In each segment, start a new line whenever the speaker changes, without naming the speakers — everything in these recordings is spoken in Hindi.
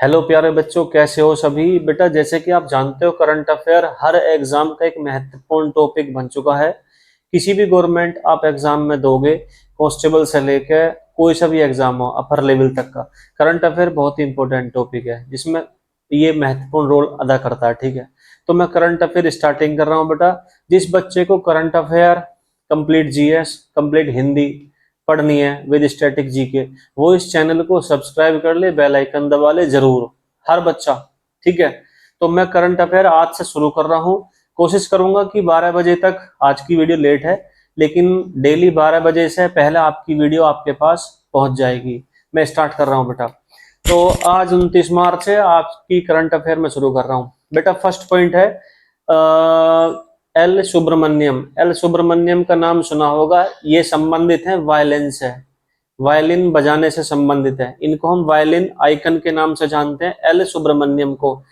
हेलो प्यारे बच्चों, कैसे हो सभी। बेटा जैसे कि आप जानते हो, करंट अफेयर हर एग्जाम का एक महत्वपूर्ण टॉपिक बन चुका है। किसी भी गवर्नमेंट आप एग्जाम में दोगे, कांस्टेबल से लेकर कोई सा भी एग्जाम हो अपर लेवल तक का, करंट अफेयर बहुत ही इंपॉर्टेंट टॉपिक है जिसमें ये महत्वपूर्ण रोल अदा करता है। ठीक है, तो मैं करंट अफेयर स्टार्टिंग कर रहा हूँ। बेटा जिस बच्चे को current affair, complete GS, complete Hindi पढ़नी है विद स्टैटिक जीके, वो इस चैनल को सब्सक्राइब कर ले, बेल आइकन दबा ले जरूर, हर बच्चा। ठीक है, तो मैं करंट अफेयर आज से शुरू कर रहा हूँ। कोशिश करूंगा कि 12 बजे तक, आज की वीडियो लेट है लेकिन डेली 12 बजे से पहले आपकी वीडियो आपके पास पहुंच जाएगी। मैं स्टार्ट कर रहा हूँ बेटा। तो आज 29 मार्च है, आपकी करंट अफेयर में शुरू कर रहा हूँ। बेटा फर्स्ट पॉइंट है एल सुब्रमण्यम। एल सुब्रमण्यम का नाम सुना होगा, ये संबंधित है वायलिन से, वायलिन बजाने से संबंधित है। इनको हम वायलिन आइकन के नाम से जानते हैं, एल सुब्रमण्यम को।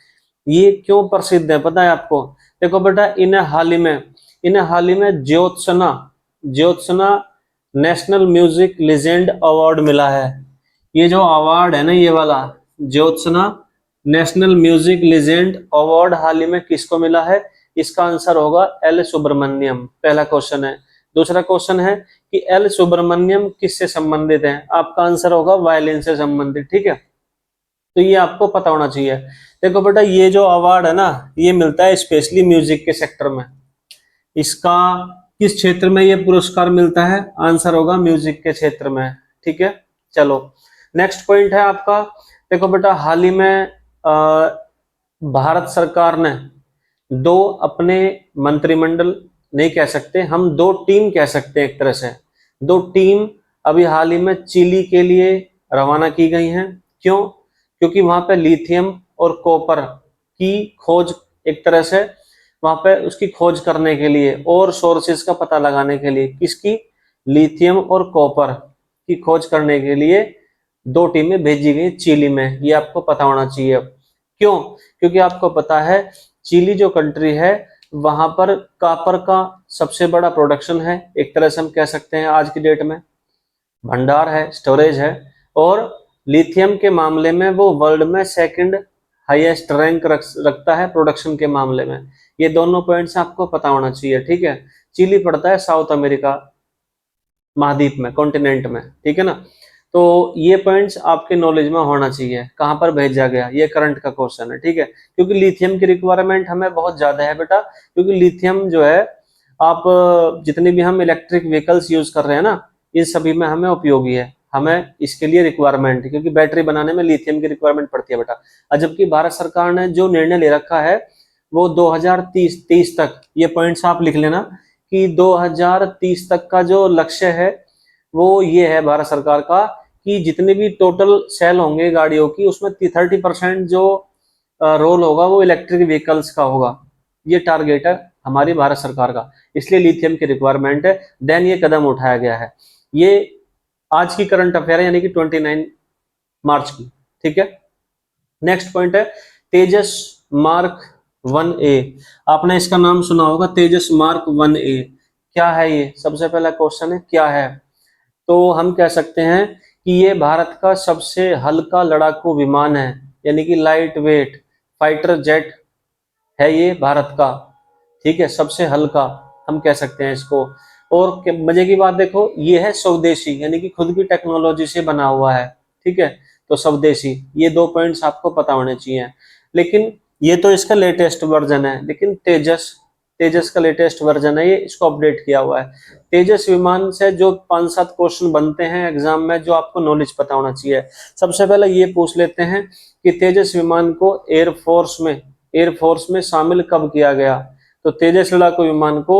ये क्यों प्रसिद्ध है पता है आपको? देखो बेटा, इन्हें हाल ही में Jyotsna Jyotsna national music legend award मिला है। ये जो अवार्ड है ना, ये वाला Jyotsna national music legend award हाल ही में किसको मिला है? इसका आंसर होगा एल सुब्रमण्यम। पहला क्वेश्चन है। दूसरा क्वेश्चन है कि एल सुब्रमण्यम किससे संबंधित है? आपका आंसर होगा वायलिन से संबंधित। ठीक है, तो ये आपको पता होना चाहिए। देखो बेटा, ये जो अवार्ड है ना, ये मिलता है स्पेशली म्यूजिक के सेक्टर में। इसका किस क्षेत्र में ये पुरस्कार मिलता है? आंसर होगा म्यूजिक के क्षेत्र में। ठीक है, चलो नेक्स्ट पॉइंट है आपका। देखो बेटा, हाल ही में भारत सरकार ने दो अपने मंत्रिमंडल, नहीं कह सकते हम, दो टीम कह सकते हैं एक तरह से। दो टीम अभी हाल ही में चिली के लिए रवाना की गई हैं। क्यों? क्योंकि वहां पे लिथियम और कॉपर की खोज, एक तरह से वहां पे उसकी खोज करने के लिए और सोर्सेज का पता लगाने के लिए, किसकी? लिथियम और कॉपर की खोज करने के लिए दो टीमें भेजी गई चिली में। ये आपको पता होना चाहिए। क्यों? क्योंकि आपको पता है चिली जो कंट्री है, वहां पर कॉपर का सबसे बड़ा प्रोडक्शन है, एक तरह से हम कह सकते हैं आज की डेट में, भंडार है, स्टोरेज है। और लिथियम के मामले में वो वर्ल्ड में सेकंड हाईएस्ट रैंक रखता है प्रोडक्शन के मामले में। ये दोनों पॉइंट्स आपको पता होना चाहिए। ठीक है, चिली पड़ता है साउथ अमेरिका महाद्वीप में, कॉन्टिनेंट में। ठीक है ना, तो ये पॉइंट्स आपके नॉलेज में होना चाहिए। कहां पर भेजा गया, ये करंट का क्वेश्चन है। ठीक है, क्योंकि लिथियम की रिक्वायरमेंट हमें बहुत ज्यादा है बेटा। क्योंकि लिथियम जो है, आप जितने भी हम इलेक्ट्रिक व्हीकल्स यूज कर रहे हैं ना, इन सभी में हमें उपयोगी है, हमें इसके लिए रिक्वायरमेंट है, क्योंकि बैटरी बनाने में लिथियम की रिक्वायरमेंट पड़ती है बेटा। और जबकि भारत सरकार ने जो निर्णय ले रखा है वो 2030 तक, ये पॉइंट्स आप लिख लेना कि 2030 तक का जो लक्ष्य है वो ये है भारत सरकार का, कि जितने भी टोटल सेल होंगे गाड़ियों की, उसमें 30% जो रोल होगा वो इलेक्ट्रिक व्हीकल्स का होगा। ये टारगेट है हमारी भारत सरकार का, इसलिए लिथियम की रिक्वायरमेंट है। देन ये कदम उठाया गया है। ये आज की करंट अफेयर है, यानी कि 29 मार्च की। ठीक है, नेक्स्ट पॉइंट है तेजस मार्क 1A। आपने इसका नाम सुना होगा, तेजस मार्क 1A। क्या है ये? सबसे पहला क्वेश्चन है क्या है। तो हम कह सकते हैं कि ये भारत का सबसे हल्का लड़ाकू विमान है, यानी कि लाइट वेट फाइटर जेट है ये भारत का। ठीक है, सबसे हल्का हम कह सकते हैं इसको। और मजे की बात देखो, ये है स्वदेशी, यानी कि खुद की टेक्नोलॉजी से बना हुआ है। ठीक है, तो स्वदेशी, ये दो पॉइंट्स आपको पता होने चाहिए। लेकिन ये तो इसका लेटेस्ट वर्जन है, लेकिन तेजस तेजस का लेटेस्ट वर्जन है ये, इसको अपडेट किया हुआ है। तेजस विमान से जो 5-7 क्वेश्चन बनते हैं एग्जाम में, जो आपको नॉलेज पता होना चाहिए। सबसे पहले ये पूछ लेते हैं कि तेजस विमान को एयरफोर्स में शामिल कब किया गया? तो तेजस लड़ाकू विमान को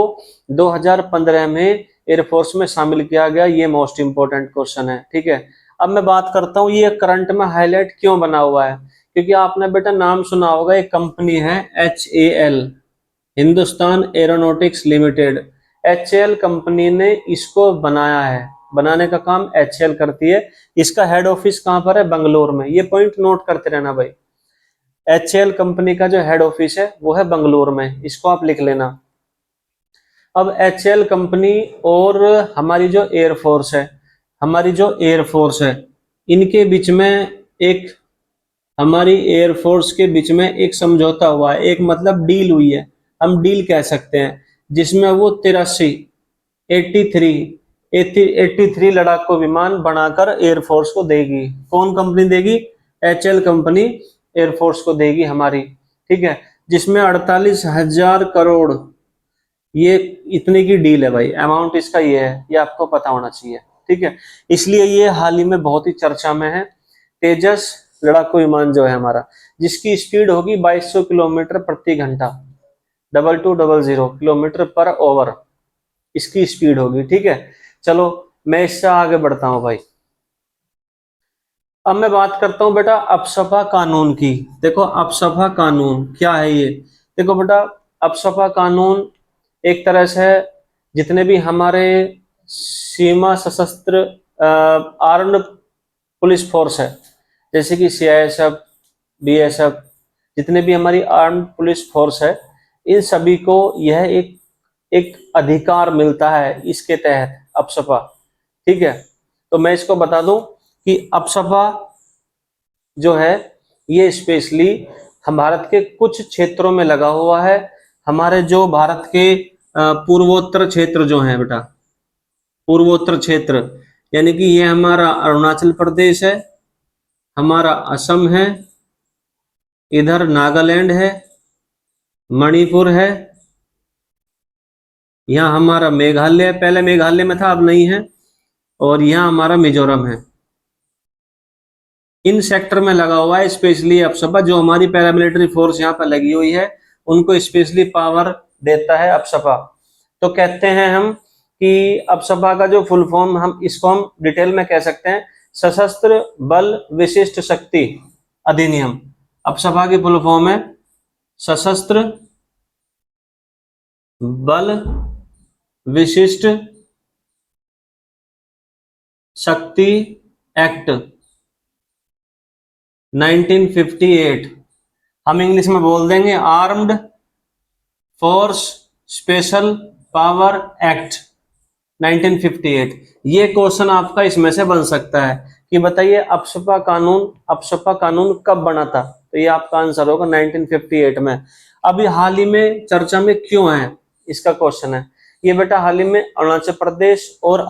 2015 में एयरफोर्स में शामिल किया गया। ये मोस्ट इंपोर्टेंट क्वेश्चन है। ठीक है, अब मैं बात करता हूँ ये करंट में हाईलाइट क्यों बना हुआ है। क्योंकि आपने बेटा नाम सुना होगा, एक कंपनी है HAL, Hindustan aeronautics limited. HAL company ने इसको बनाया है, बनाने का काम HAL करती है। इसका हेड ऑफिस कहां पर है? बंगलोर में। ये पॉइंट नोट करते रहना भाई। HAL कंपनी का जो हेड ऑफिस है वो है बंगलोर में, इसको आप लिख लेना। अब HAL कंपनी और हमारी जो एयरफोर्स है, इनके बीच में एक हमारी एयरफोर्स के बीच में एक समझौता हुआ है, एक मतलब डील हुई है, हम डील कह सकते हैं, जिसमें वो 83 लड़ाकू विमान बनाकर एयरफोर्स को देगी। कौन कंपनी देगी? HAL कंपनी एयरफोर्स को देगी हमारी, ठीक है, जिसमें 48,000 करोड़, ये इतने की डील है भाई, अमाउंट इसका ये है, ये आपको पता होना चाहिए, ठीक है। इसलिए ये हाल ही में बहुत ही चर्चा में है। तेजस लड़ाकू विमान जो है हमारा, जिसकी स्पीड होगी 2200 किलोमीटर प्रति घंटा, 2200 किलोमीटर पर ओवर इसकी स्पीड होगी, ठीक है। चलो मैं इससे आगे बढ़ता हूं भाई। अब मैं बात करता हूं बेटा अपसपा कानून की। देखो अपसपा कानून क्या है ये? देखो बेटा अपसपा कानून एक तरह से जितने भी हमारे सीमा सशस्त्र आर्म्ड पुलिस फोर्स है, जैसे कि CISF, BSF, जितने भी हमारी आर्म्ड पुलिस फोर्स है, इन सभी को यह एक अधिकार मिलता है इसके तहत अपसपा, ठीक है। तो मैं इसको बता दूं कि अपसपा जो है ये स्पेशली हम भारत के कुछ क्षेत्रों में लगा हुआ है। हमारे जो भारत के पूर्वोत्तर क्षेत्र जो हैं बेटा, पूर्वोत्तर क्षेत्र यानी कि ये हमारा अरुणाचल प्रदेश है, हमारा असम है, इधर नागालैंड है, मणिपुर है, यहाँ हमारा मेघालय, पहले मेघालय में था अब नहीं है, और यहाँ हमारा मिजोरम है। इन सेक्टर में लगा हुआ है स्पेशली अपसपा। जो हमारी पैरामिलिट्री फोर्स यहाँ पर लगी हुई है उनको स्पेशली पावर देता है अपसपा। तो कहते हैं हम कि अपसपा का जो फुल फॉर्म हम डिटेल में कह सकते हैं सशस्त्र बल विशिष्ट शक्ति अधिनियम। अपसपा की फुल फॉर्म है सशस्त्र बल विशिष्ट शक्ति एक्ट 1958। हम इंग्लिश में बोल देंगे armed force special power act 1958। ये क्वेश्चन आपका इसमें से बन सकता है कि बताइए अपसपा कानून कब बना था? तो ये आपका आंसर होगा 1958 में। अभी हाल ही में चर्चा में क्यों है, इसका क्वेश्चन है। ये बेटा हाल ही में अरुणाचल प्रदेश और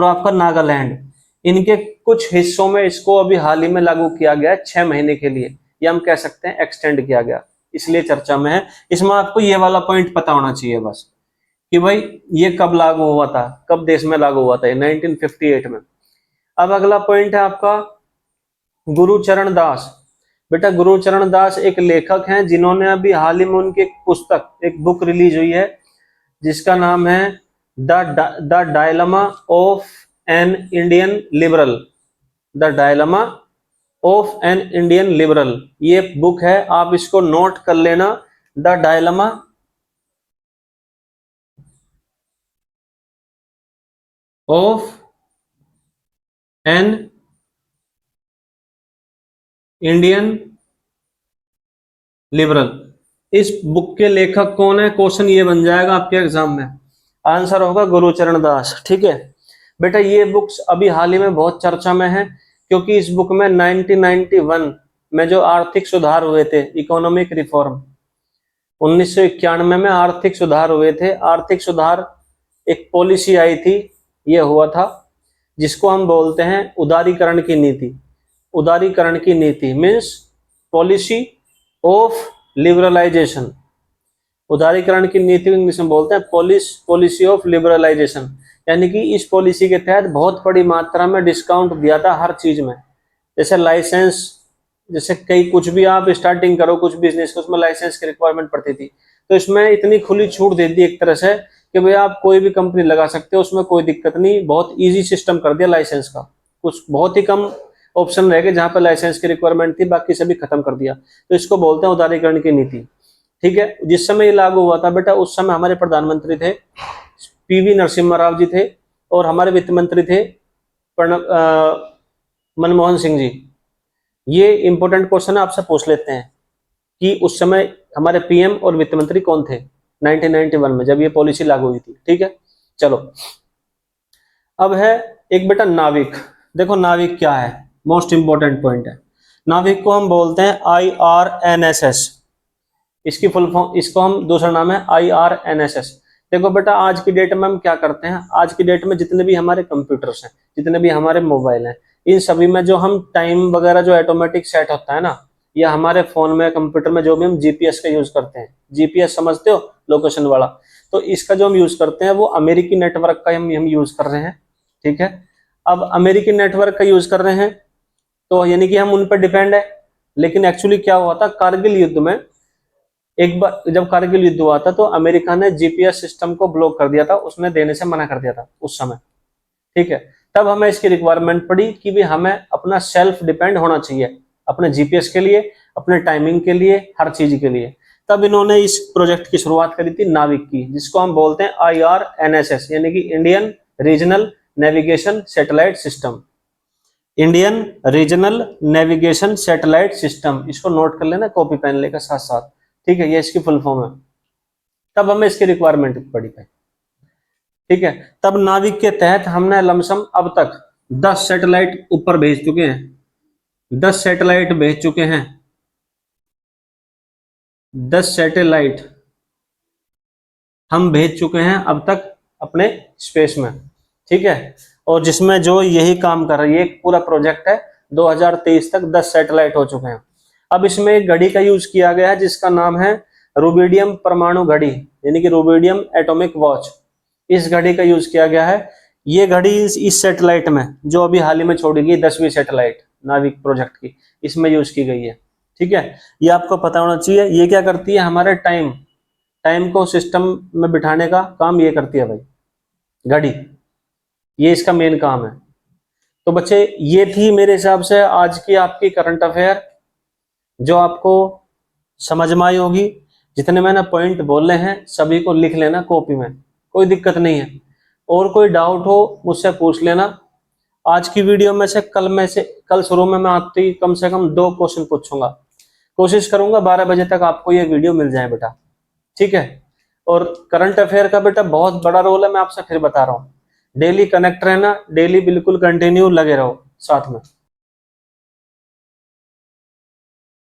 आपका नागालैंड, इनके कुछ हिस्सों में इसको अभी हाल ही में लागू किया गया है 6 महीने के लिए, या हम कह सकते हैं एक्सटेंड किया गया, इसलिए चर्चा में है। इसमें आपको ये वाला पॉइंट पता होना चाहिए बस कि भाई ये कब लागू हुआ था, कब देश में लागू हुआ था, ये 1958 में। अब अगला पॉइंट है आपका गुरुचरण दास। बेटा गुरुचरण दास एक लेखक हैं जिन्होंने अभी हाल ही में उनकी एक पुस्तक, एक बुक रिलीज हुई है जिसका नाम है the dilemma of an Indian liberal. The dilemma of an Indian liberal, ये बुक है, आप इसको नोट कर लेना। The dilemma of an Indian liberal. इस बुक के लेखक कौन है? क्वेश्चन ये बन जाएगा आपके एग्जाम में, आंसर होगा गुरुचरण दास, ठीक है। बेटा ये बुक्स अभी हाल ही में बहुत चर्चा में है क्योंकि इस बुक में 1991 में जो आर्थिक सुधार हुए थे, इकोनॉमिक रिफॉर्म, 1991 में आर्थिक सुधार हुए थे। आर्थिक सुधार एक पॉलिसी आई थी, ये हुआ था जिसको हम बोलते हैं उदारीकरण की नीति। उदारीकरण की नीति मीन्स पॉलिसी ऑफ लिबरलाइजेशन। उदारीकरण की नीति इंग्लिश में बोलते हैं पॉलिसी ऑफ लिबरलाइजेशन, यानी कि इस पॉलिसी के तहत बहुत बड़ी मात्रा में डिस्काउंट दिया था हर चीज में। जैसे लाइसेंस, जैसे कई कुछ भी आप स्टार्टिंग करो कुछ बिजनेस, उसमें लाइसेंस की रिक्वायरमेंट पड़ती थी, तो इसमें इतनी खुली छूट दे दी एक तरह से कि भाई आप कोई भी कंपनी लगा सकते हो, उसमें कोई दिक्कत नहीं, बहुत इजी सिस्टम कर दिया लाइसेंस का। कुछ बहुत ही कम ऑप्शन रह गए जहां पर लाइसेंस की रिक्वायरमेंट थी, बाकी सभी खत्म कर दिया। तो इसको बोलते हैं उदारीकरण की नीति, ठीक है। जिस समय ये लागू हुआ था बेटा, उस समय हमारे प्रधानमंत्री थे PV नरसिम्हा राव जी थे, और हमारे वित्त मंत्री थे मनमोहन सिंह जी। ये इंपॉर्टेंट क्वेश्चन है, आपसे पूछ लेते हैं कि उस समय हमारे PM और वित्त मंत्री कौन थे 1991 में जब ये पॉलिसी लागू हुई थी, ठीक है। चलो अब है एक बेटा नाविक। देखो नाविक क्या है, मोस्ट इंपॉर्टेंट पॉइंट है। नाविक को हम बोलते हैं IRNSS, इसकी फुल फॉर्म, इसको हम दूसरा नाम है IRNSS। देखो बेटा, आज की डेट में हम क्या करते हैं, आज की डेट में जितने भी हमारे कंप्यूटर्स हैं, जितने भी हमारे मोबाइल हैं, इन सभी में जो हम टाइम वगैरह जो ऑटोमेटिक सेट होता है ना, या हमारे फोन में, कंप्यूटर में जो भी हम जीपीएस का यूज करते हैं, जीपीएस समझते हो, लोकेशन वाला, तो इसका जो हम यूज करते हैं वो अमेरिकी नेटवर्क का हम यूज कर रहे हैं। ठीक है, अब अमेरिकी नेटवर्क का यूज कर रहे हैं तो यानी कि हम उन पर डिपेंड है। लेकिन एक्चुअली क्या हुआ था, कारगिल युद्ध में, एक बार जब कारगिल युद्ध हुआ था तो अमेरिका ने जीपीएस सिस्टम को ब्लॉक कर दिया था, उसने देने से मना कर दिया था उस समय। ठीक है, तब हमें इसकी रिक्वायरमेंट पड़ी कि भी हमें अपना सेल्फ डिपेंड होना चाहिए अपने जीपीएस के लिए, अपने टाइमिंग के लिए, हर चीज के लिए। तब इन्होंने इस प्रोजेक्ट की शुरुआत करी थी नाविक की, जिसको हम बोलते हैं IRNSS, यानी कि Indian regional navigation satellite system. Indian regional navigation satellite system, इसको नोट कर लेना कॉपी पेन लेकर साथ साथ। ठीक है, ये इसकी फुल फॉर्म है। तब हमें इसकी रिक्वायरमेंट पड़ी है। ठीक है, तब नाविक के तहत हमने लमसम अब तक 10 सैटेलाइट ऊपर भेज चुके हैं, 10 सैटेलाइट भेज चुके हैं, 10 सैटेलाइट हम भेज चुके हैं अब तक अपने स्पेस में। ठीक है, और जिसमें जो यही काम कर रही है, एक पूरा प्रोजेक्ट है, 2023 तक 10 सैटेलाइट हो चुके हैं। अब इसमें एक घड़ी का यूज किया गया है जिसका नाम है रुबिडियम परमाणु घड़ी, यानी कि रुबिडियम एटॉमिक वॉच। इस घड़ी का यूज किया गया है। ये घड़ी इस सैटेलाइट में जो अभी हाल ही में छोड़ी गई 10वीं सैटेलाइट नाविक प्रोजेक्ट की, इसमें यूज की गई है। ठीक है, ये आपको पता होना चाहिए। ये क्या करती है, हमारे टाइम को सिस्टम में बिठाने का काम ये करती है भाई घड़ी, ये इसका मेन काम है। तो बच्चे, ये थी मेरे हिसाब से आज की आपकी करंट अफेयर, जो आपको समझ में आई होगी। जितने मैंने पॉइंट बोले हैं सभी को लिख लेना कॉपी में, कोई दिक्कत नहीं है। और कोई डाउट हो मुझसे पूछ लेना। आज की वीडियो में से कल शुरू में मैं आती कम से कम 2 क्वेश्चन पूछूंगा, कोशिश करूंगा 12 बजे तक आपको ये वीडियो मिल जाए बेटा। ठीक है, और करंट अफेयर का बेटा बहुत बड़ा रोल है, मैं आपसे फिर बता रहा हूँ। डेली कनेक्ट रहना, डेली बिल्कुल कंटिन्यू लगे रहो साथ में।